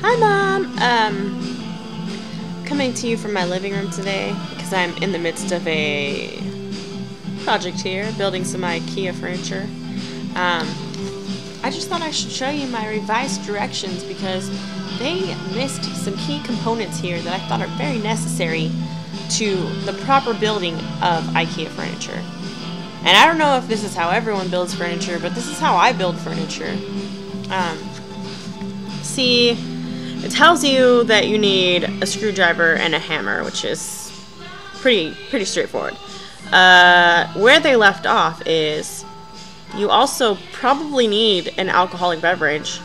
Hi, Mom. Coming to you from my living room today because I'm in the midst of a project here, building some Ikea furniture. I just thought I should show you my revised directions because they missed some key components here that I thought are very necessary to the proper building of Ikea furniture. And I don't know if this is how everyone builds furniture, but this is how I build furniture. See, it tells you that you need a screwdriver and a hammer, which is pretty straightforward. Where they left off is you also probably need an alcoholic beverage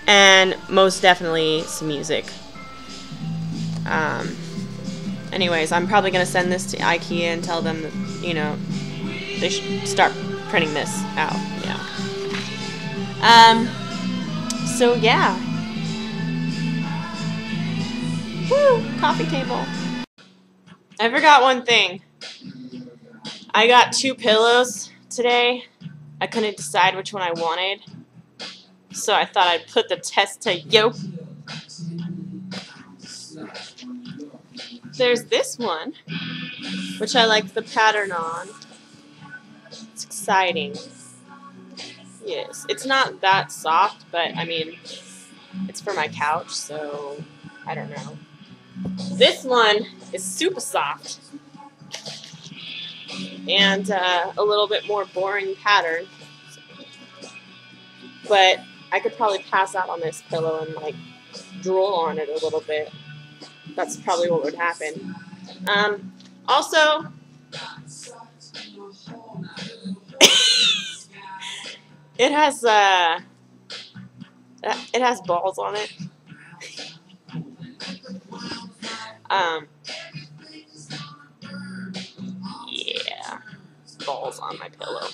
and most definitely some music. Anyways, I'm probably going to send this to Ikea and tell them that, you know, they should start printing this out. Yeah. So yeah. Woo! Coffee table. I forgot one thing. I got 2 pillows today. I couldn't decide which one I wanted, so I thought I'd put the test to you. There's this one, which I like the pattern on. It's exciting. Yes, it's not that soft, but I mean, it's for my couch, so I don't know. This one is super soft and a little bit more boring pattern, but I could probably pass out on this pillow and like drool on it a little bit. That's probably what would happen. Also, it has balls on it. Yeah, balls on my pillow.